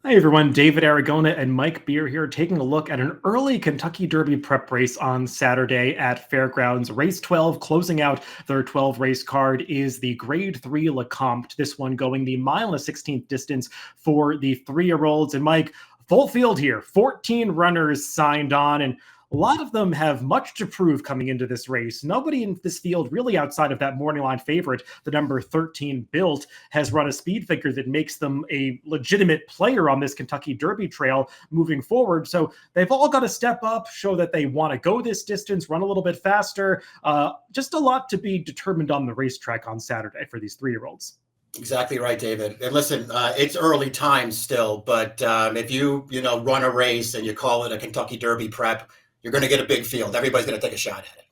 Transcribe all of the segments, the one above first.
Hi everyone, David Aragona and Mike Beer here, taking a look at an early Kentucky Derby prep race on Saturday at Fairgrounds. Race 12, closing out their 12 race card, is the Grade 3 Lecomte. This one going the mile and a 16th distance for the 3-year-olds. And Mike, full field here, 14 runners signed on, and a lot of them have much to prove coming into this race. Nobody in this field, really outside of that morning line favorite, the number 13 Built, has run a speed figure that makes them a legitimate player on this Kentucky Derby trail moving forward. So they've all got to step up, show that they want to go this distance, run a little bit faster. Just a lot to be determined on the racetrack on Saturday for these 3-year-olds. Exactly right, David. And listen, it's early times still, but if you run a race and you call it a Kentucky Derby prep, you're going to get a big field. Everybody's going to take a shot at it.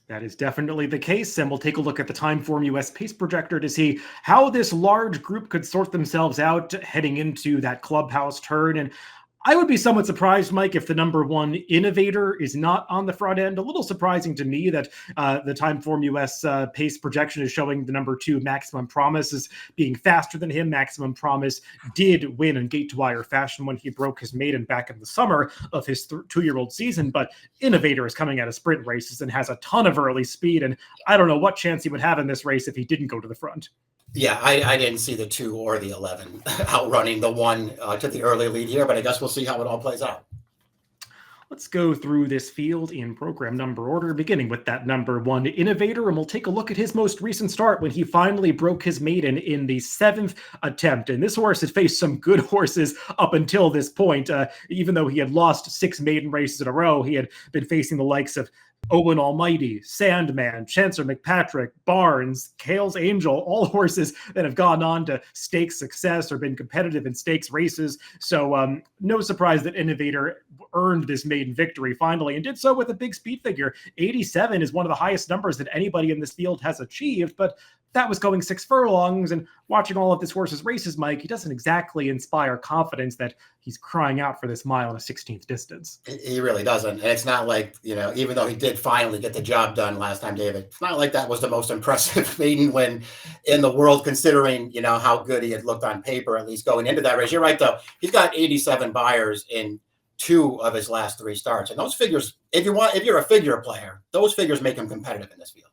That is definitely the case, and we'll take a look at the Timeform US pace projector to see how this large group could sort themselves out heading into that clubhouse turn. And I would be somewhat surprised, Mike, if the number 1 Innovator is not on the front end. A little surprising to me that the Timeform US pace projection is showing the number 2 Maximum Promise is being faster than him. Maximum Promise did win in gate-to-wire fashion when he broke his maiden back in the summer of his 2-year-old season, but Innovator is coming out of sprint races and has a ton of early speed, and I don't know what chance he would have in this race if he didn't go to the front. Yeah, I didn't see the 2 or the 11 outrunning the 1 to the early lead here, but I guess we'll see how it all plays out. Let's go through this field in program number order, beginning with that number 1 Innovator, and we'll take a look at his most recent start when he finally broke his maiden in the 7th attempt. And this horse had faced some good horses up until this point. Even though he had lost 6 maiden races in a row, he had been facing the likes of Owen Almighty, Sandman, Chancer McPatrick, Barnes, Kale's Angel, all horses that have gone on to stakes success or been competitive in stakes races. So no surprise that Innovator earned this maiden victory finally, and did so with a big speed figure. 87 is one of the highest numbers that anybody in this field has achieved, but that was going 6 furlongs, and watching all of this horse's races, Mike, he doesn't exactly inspire confidence that he's crying out for this mile and a 16th distance. He really doesn't. And it's not like, even though he did finally get the job done last time, David, it's not like that was the most impressive maiden win in the world, considering, how good he had looked on paper, at least going into that race. You're right, though. He's got 87 buyers in 2 of his last 3 starts. And those figures, if you're a figure player, those figures make him competitive in this field.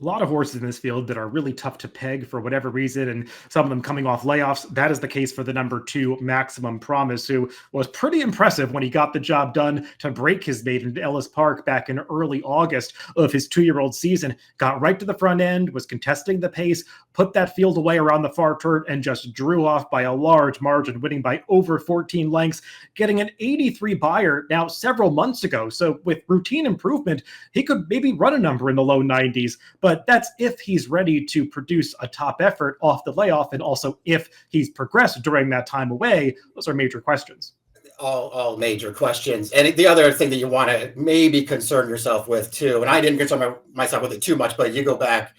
A lot of horses in this field that are really tough to peg for whatever reason, and some of them coming off layoffs. That is the case for the number 2 Maximum Promise, who was pretty impressive when he got the job done to break his maiden at Ellis Park back in early August of his 2-year-old season. Got right to the front end, was contesting the pace, put that field away around the far turn, and just drew off by a large margin, winning by over 14 lengths, getting an 83 buyer now several months ago. So with routine improvement, he could maybe run a number in the low 90s, but that's if he's ready to produce a top effort off the layoff, and also if he's progressed during that time away. Those are major questions. All major questions. And the other thing that you want to maybe concern yourself with too, and I didn't concern myself with it too much, but you go back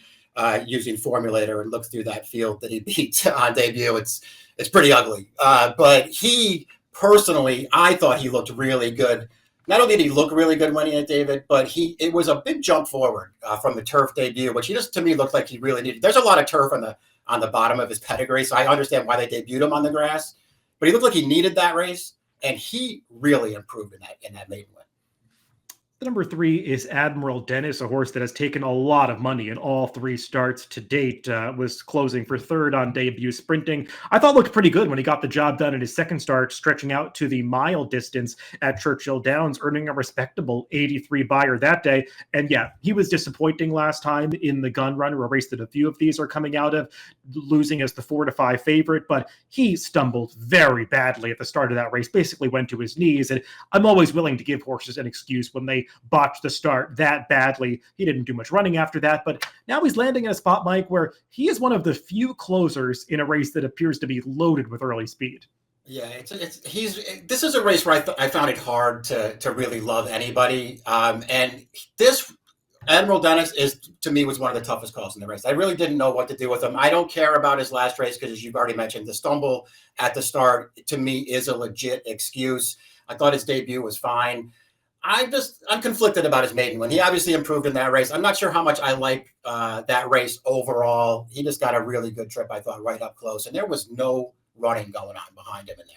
using Formulator and look through that field that he beat on debut, it's pretty ugly. But he personally, I thought he looked really good. Not only did he look really good winning it, David, but it was a big jump forward from the turf debut, which he just, to me, looked like he really needed. There's a lot of turf on the bottom of his pedigree, so I understand why they debuted him on the grass. But he looked like he needed that race, and he really improved in that maiden win. The number 3 is Admiral Dennis, a horse that has taken a lot of money in all 3 starts to date. Was closing for 3rd on debut sprinting. I thought looked pretty good when he got the job done in his 2nd start, stretching out to the mile distance at Churchill Downs, earning a respectable 83 buyer that day. And yeah, he was disappointing last time in the Gun Runner, a race that a few of these are coming out of, losing as the 4-5 favorite, but he stumbled very badly at the start of that race, basically went to his knees. And I'm always willing to give horses an excuse when they botched the start that badly. He didn't do much running after that, but now he's landing in a spot, Mike, where he is one of the few closers in a race that appears to be loaded with early speed. Yeah, this is a race where I found it hard to really love anybody. And this Admiral Dennis to me, was one of the toughest calls in the race. I really didn't know what to do with him. I don't care about his last race because, as you've already mentioned, the stumble at the start to me is a legit excuse. I thought his debut was fine. I'm conflicted about his maiden win. He obviously improved in that race. I'm not sure how much I like that race overall. He just got a really good trip, I thought, right up close. And there was no running going on behind him in there.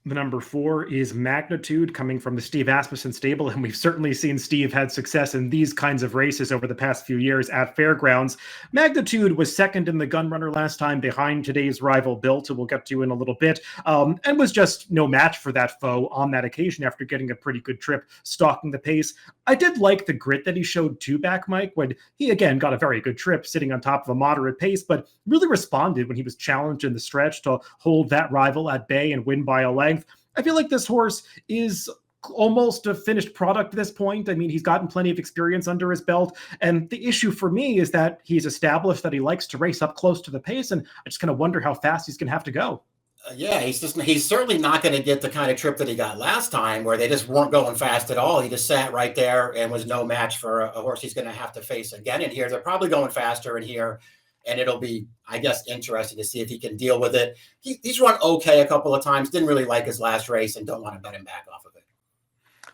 The number 4 is Magnitude, coming from the Steve Asmussen stable, and we've certainly seen Steve had success in these kinds of races over the past few years at fairgrounds. Magnitude was second in the Gunrunner last time, behind today's rival Built, who we'll get to in a little bit, and was just no match for that foe on that occasion after getting a pretty good trip stalking the pace. I did like the grit that he showed two-back, Mike, when he again got a very good trip sitting on top of a moderate pace, but really responded when he was challenged in the stretch to hold that rival at bay and win by a length. I feel like this horse is almost a finished product at this point. I mean, he's gotten plenty of experience under his belt. And the issue for me is that he's established that he likes to race up close to the pace. And I just kind of wonder how fast he's going to have to go. Yeah, he's certainly not going to get the kind of trip that he got last time where they just weren't going fast at all. He just sat right there and was no match for a horse he's going to have to face again in here. They're probably going faster in here. And it'll be, I guess, interesting to see if he can deal with it. He's run okay a couple of times. Didn't really like his last race and don't want to bet him back off of it.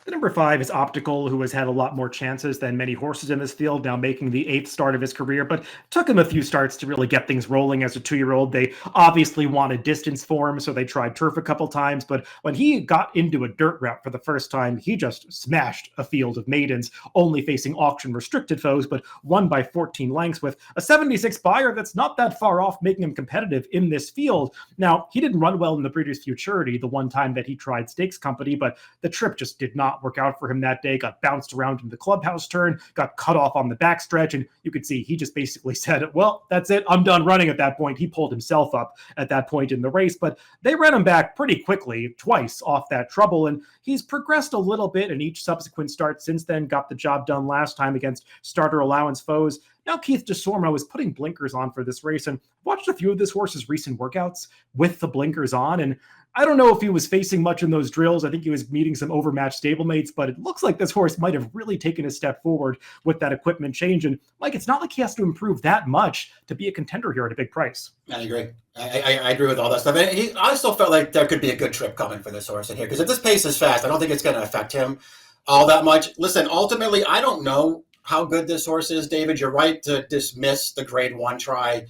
The number 5 is Optical, who has had a lot more chances than many horses in this field, now making the 8th start of his career, but took him a few starts to really get things rolling as a 2-year-old. They obviously wanted distance for him, so they tried turf a couple times, but when he got into a dirt route for the first time, he just smashed a field of maidens, only facing auction-restricted foes, but won by 14 lengths with a 76 buyer that's not that far off, making him competitive in this field. Now, he didn't run well in the Breeders' Futurity the one time that he tried Stakes Company, but the trip just did not work out for him that day, got bounced around in the clubhouse turn, got cut off on the backstretch, and you could see he just basically said, well, that's it, I'm done running at that point. He pulled himself up at that point in the race, but they ran him back pretty quickly, twice off that trouble, and he's progressed a little bit in each subsequent start since then, got the job done last time against starter allowance foes. Now Keith DeSormo is putting blinkers on for this race, and watched a few of this horse's recent workouts with the blinkers on, and I don't know if he was facing much in those drills. I think he was meeting some overmatched stablemates, but it looks like this horse might have really taken a step forward with that equipment change. And Mike, it's not like he has to improve that much to be a contender here at a big price. I agree. I agree with all that stuff. And I still felt like there could be a good trip coming for this horse in here, because if this pace is fast, I don't think it's going to affect him all that much. Listen, ultimately, I don't know how good this horse is, David. You're right to dismiss the grade 1 try,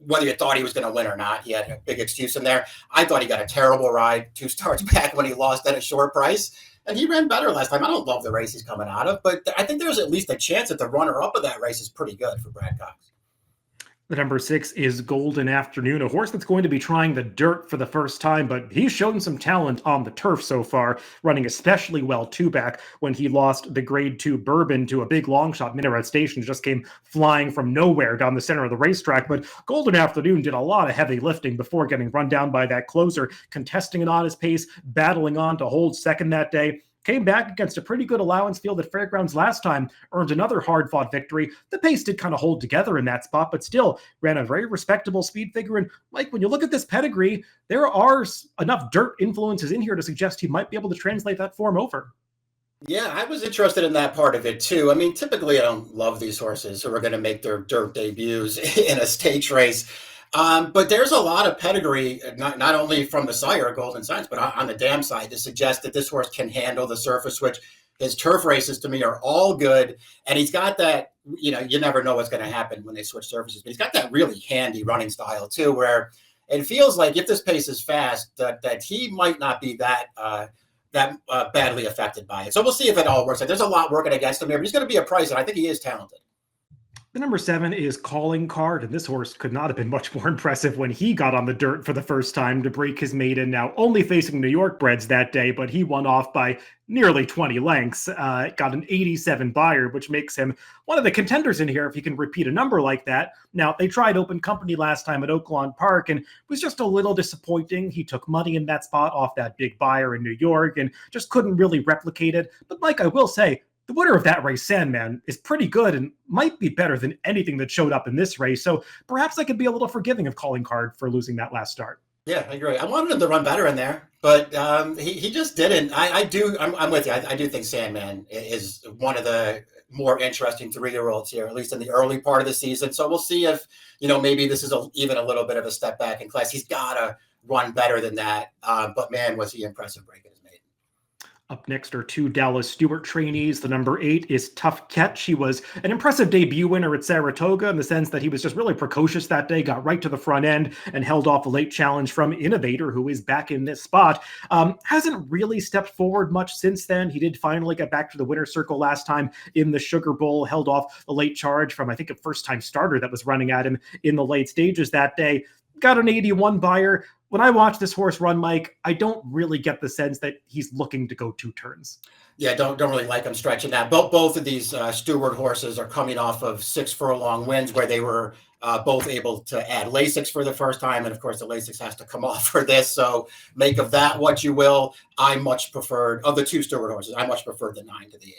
whether you thought he was going to win or not. He had a big excuse in there. I thought he got a terrible ride 2 starts back when he lost at a short price. And he ran better last time. I don't love the race he's coming out of, but I think there's at least a chance that the runner-up of that race is pretty good for Brad Cox. The number 6 is Golden Afternoon, a horse that's going to be trying the dirt for the first time, but he's shown some talent on the turf so far, running especially well two-back when he lost the Grade 2 Bourbon to a big long shot. Minaret Station just came flying from nowhere down the center of the racetrack, but Golden Afternoon did a lot of heavy lifting before getting run down by that closer, contesting an honest pace, battling on to hold second that day. Came back against a pretty good allowance field at Fairgrounds last time, earned another hard-fought victory. The pace did kind of hold together in that spot, but still ran a very respectable speed figure. And Mike, when you look at this pedigree, there are enough dirt influences in here to suggest he might be able to translate that form over. Yeah, I was interested in that part of it too. I mean, typically I don't love these horses who are going to make their dirt debuts in a stakes race. But there's a lot of pedigree, not only from the sire, Golden Science, but on the dam side to suggest that this horse can handle the surface, which his turf races to me are all good. And he's got that, you never know what's going to happen when they switch surfaces, but he's got that really handy running style too, where it feels like if this pace is fast, that he might not be that badly affected by it. So we'll see if it all works. There's a lot working against him here, but he's going to be a price, and I think he is talented. The number 7 is Calling Card, and this horse could not have been much more impressive when he got on the dirt for the first time to break his maiden, now only facing New York breds that day, but he won off by nearly 20 lengths, got an 87 buyer, which makes him one of the contenders in here if he can repeat a number like that. Now, they tried Open Company last time at Oaklawn Park, and it was just a little disappointing. He took money in that spot off that big buyer in New York and just couldn't really replicate it. But Mike, I will say, the winner of that race, Sandman, is pretty good and might be better than anything that showed up in this race. So perhaps I could be a little forgiving of Calling Card for losing that last start. Yeah, I agree. I wanted him to run better in there, but he just didn't. I'm with you. I do think Sandman is one of the more interesting 3-year-olds here, at least in the early part of the season. So we'll see if, maybe this is even a little bit of a step back in class. He's got to run better than that. But man, was he impressive breaking his maiden. Up next are two Dallas Stewart trainees. The number 8 is Tough Catch. He was an impressive debut winner at Saratoga in the sense that he was just really precocious that day, got right to the front end, and held off a late challenge from Innovator, who is back in this spot. Hasn't really stepped forward much since then. He did finally get back to the winner's circle last time in the Sugar Bowl, held off a late charge from, I think, a first-time starter that was running at him in the late stages that day. Got an 81 buyer. When I watch this horse run, Mike, I don't really get the sense that he's looking to go 2 turns. Yeah, don't really like him stretching that. Both of these Stewart horses are coming off of 6 furlong wins where they were both able to add Lasix for the first time. And of course, the Lasix has to come off for this. So make of that what you will. I much preferred, of the 2 Stewart horses, I much preferred the 9 to the 8.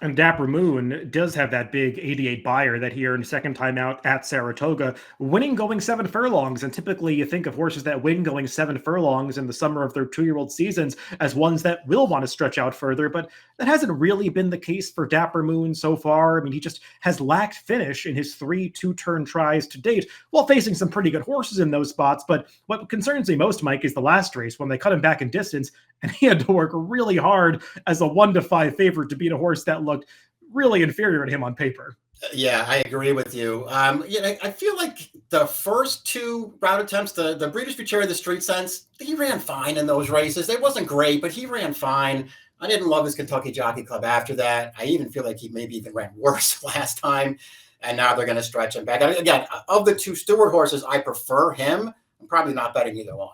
And Dapper Moon does have that big 88 buyer that he earned second time out at Saratoga, winning going 7 furlongs. And typically you think of horses that win going 7 furlongs in the summer of their 2-year-old seasons as ones that will want to stretch out further. But that hasn't really been the case for Dapper Moon so far. I mean, he just has lacked finish in his 3 2-turn tries to date, while facing some pretty good horses in those spots. But what concerns me most, Mike, is the last race when they cut him back in distance and he had to work really hard as a 1-5 favorite to beat a horse that looked really inferior to him on paper. Yeah, I agree with you. I feel like the first 2 route attempts, the Breeders' Futura, the Street Sense, he ran fine in those races. It wasn't great, but he ran fine. I didn't love his Kentucky Jockey Club after that. I even feel like he maybe even ran worse last time, and now they're going to stretch him back. I mean, again, of the 2 Stewart horses, I prefer him. I'm probably not betting either one.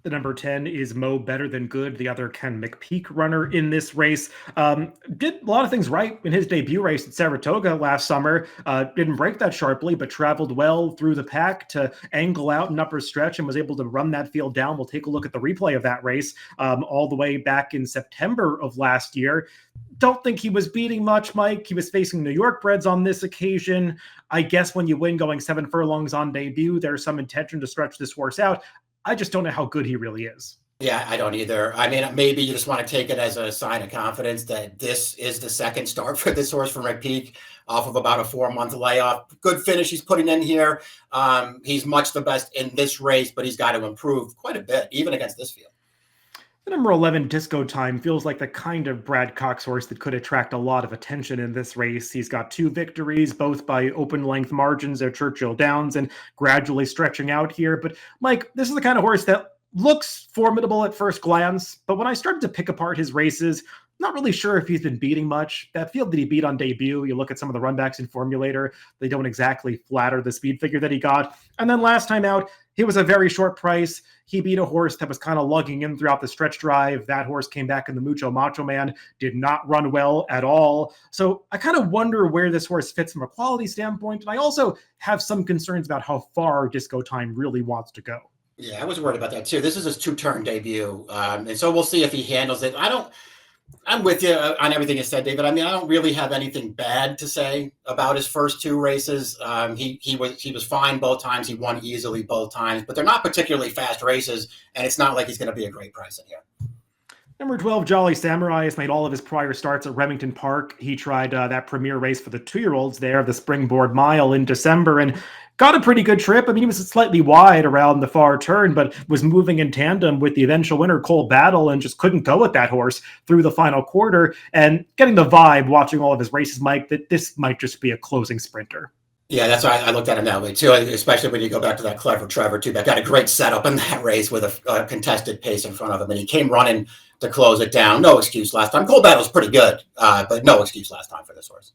The number 10 is Mo Better Than Good, the other Ken McPeak runner in this race. Did a lot of things right in his debut race at Saratoga last summer. Didn't break that sharply, but traveled well through the pack to angle out an upper stretch and was able to run that field down. We'll take a look at the replay of that race all the way back in September of last year. Don't think he was beating much, Mike. He was facing New York breds on this occasion. I guess when you win going 7 furlongs on debut, there's some intention to stretch this horse out. I just don't know how good he really is. Yeah, I don't either. I mean, maybe you just want to take it as a sign of confidence that this is the second start for this horse from McPeak off of about a 4-month layoff. Good finish he's putting in here. He's much the best in this race, but he's got to improve quite a bit, even against this field. The number 11, Disco Time, feels like the kind of Brad Cox horse that could attract a lot of attention in this race. He's got 2 victories, both by open-length margins at Churchill Downs and gradually stretching out here. But, Mike, this is the kind of horse that looks formidable at first glance, but when I started to pick apart his races, not really sure if he's been beating much. That field that he beat on debut, you look at some of the runbacks in Formulator, they don't exactly flatter the speed figure that he got. And then last time out, he was a very short price. He beat a horse that was kind of lugging in throughout the stretch drive. That horse came back in the Mucho Macho Man, did not run well at all. So I kind of wonder where this horse fits from a quality standpoint. And I also have some concerns about how far Disco Time really wants to go. Yeah, I was worried about that too. This is his 2-turn debut. And so we'll see if he handles it. I'm with you on everything you said, David. I mean, I don't really have anything bad to say about his first 2 races. He was fine both times. He won easily both times, but they're not particularly fast races, and it's not like he's going to be a great price in here. Number 12, Jolly Samurai, has made all of his prior starts at Remington Park. He tried that premier race for the 2-year-olds there, the Springboard Mile, in December, and got a pretty good trip. I mean, he was slightly wide around the far turn, but was moving in tandem with the eventual winner, Cole Battle, and just couldn't go with that horse through the final quarter. And getting the vibe, watching all of his races, Mike, that this might just be a closing sprinter. Yeah, that's why I looked at him that way too, especially when you go back to that Clever Trevor too. That got a great setup in that race with a contested pace in front of him, and he came running to close it down. No excuse last time. Cole Battle's pretty good, but no excuse last time for this horse.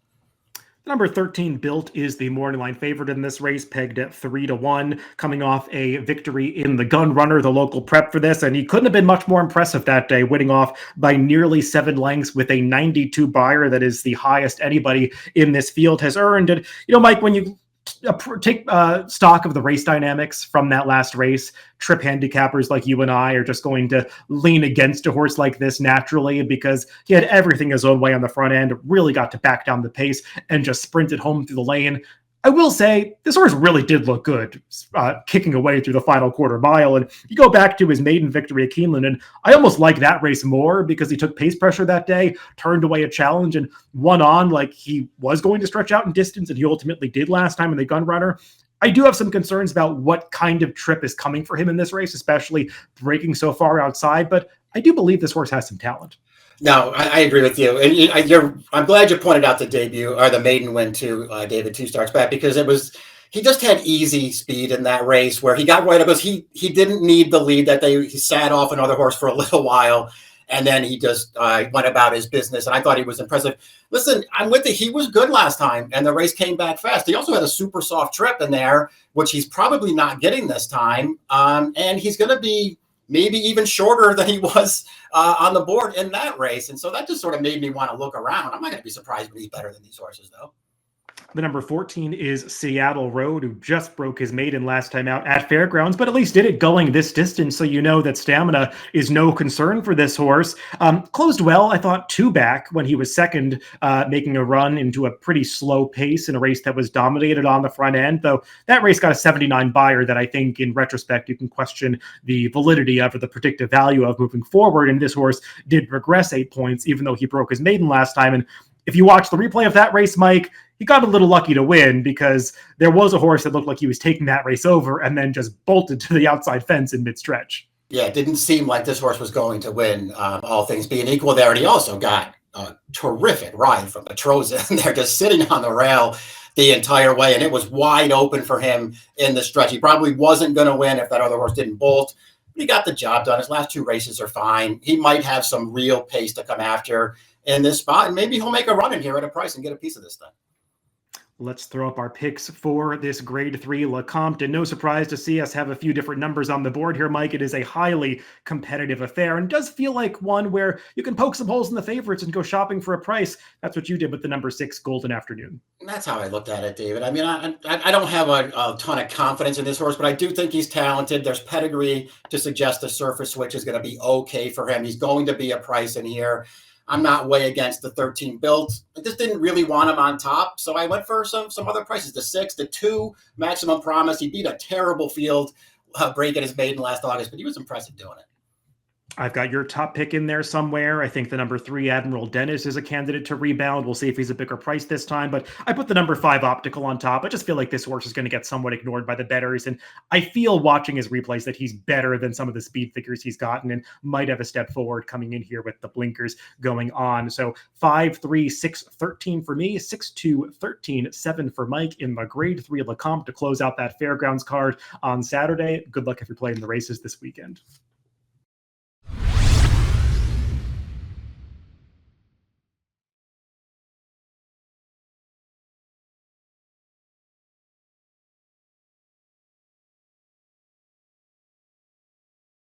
Number 13, Built, is the morning line favorite in this race, pegged at 3-1, coming off a victory in the Gun Runner, the local prep for this, and he couldn't have been much more impressive that day, winning off by nearly 7 lengths with a 92 buyer. That is the highest anybody in this field has earned. And, Mike, when you take stock of the race dynamics from that last race, trip handicappers like you and I are just going to lean against a horse like this naturally because he had everything his own way on the front end, really got to back down the pace and just sprinted home through the lane. I will say this horse really did look good, kicking away through the final quarter mile. And you go back to his maiden victory at Keeneland, and I almost like that race more because he took pace pressure that day, turned away a challenge, and won on like he was going to stretch out in distance, and he ultimately did last time in the Gun Runner. I do have some concerns about what kind of trip is coming for him in this race, especially breaking so far outside, but I do believe this horse has some talent. No, I agree with you, and I'm glad you pointed out the debut or the maiden win to David 2 starts back, because he just had easy speed in that race where he got right up because he didn't need the lead that he sat off another horse for a little while, and then he just went about his business, and I thought he was impressive. Listen, I'm with you. He was good last time, and the race came back fast. He also had a super soft trip in there, which he's probably not getting this time, and he's going to be maybe even shorter than he was on the board in that race. And so that just sort of made me want to look around. I'm not going to be surprised when he's better than these horses, though. The number 14 is Seattle Road, who just broke his maiden last time out at Fairgrounds, but at least did it going this distance, so you know that stamina is no concern for this horse. Closed well, I thought, 2 back when he was second, making a run into a pretty slow pace in a race that was dominated on the front end, though that race got a 79 buyer that I think, in retrospect, you can question the validity of or the predictive value of moving forward, and this horse did regress 8 points, even though he broke his maiden last time. And if you watch the replay of that race, Mike, he got a little lucky to win, because there was a horse that looked like he was taking that race over and then just bolted to the outside fence in mid-stretch. Yeah, it didn't seem like this horse was going to win, all things being equal there. And he also got a terrific ride from Petroza. They're just sitting on the rail the entire way, and it was wide open for him in the stretch. He probably wasn't going to win if that other horse didn't bolt. He got the job done. His last 2 races are fine. He might have some real pace to come after in this spot, and maybe he'll make a run in here at a price and get a piece of this thing. Let's throw up our picks for this Grade 3 Lecomte. And no surprise to see us have a few different numbers on the board here, Mike. It is a highly competitive affair and does feel like one where you can poke some holes in the favorites and go shopping for a price. That's what you did with the number 6 Golden Afternoon. And that's how I looked at it, David. I mean, I don't have a ton of confidence in this horse, but I do think he's talented. There's pedigree to suggest the surface switch is going to be okay for him. He's going to be a price in here. I'm not way against the 13 build. I just didn't really want him on top, so I went for some other prices. The 6, the 2, Maximum Promise. He beat a terrible field break at his maiden last August, but he was impressive doing it. I've got your top pick in there somewhere. I think the number 3, Admiral Dennis, is a candidate to rebound. We'll see if he's a bigger price this time, but I put the number 5, Optical, on top. I just feel like this horse is going to get somewhat ignored by the bettors, and I feel watching his replays that he's better than some of the speed figures he's gotten and might have a step forward coming in here with the blinkers going on. So 5, 3, 6, 13 for me, 6, 2, 13, 7 for Mike in the Grade 3 Lecomte to close out that Fairgrounds card on Saturday. Good luck if you're playing the races this weekend.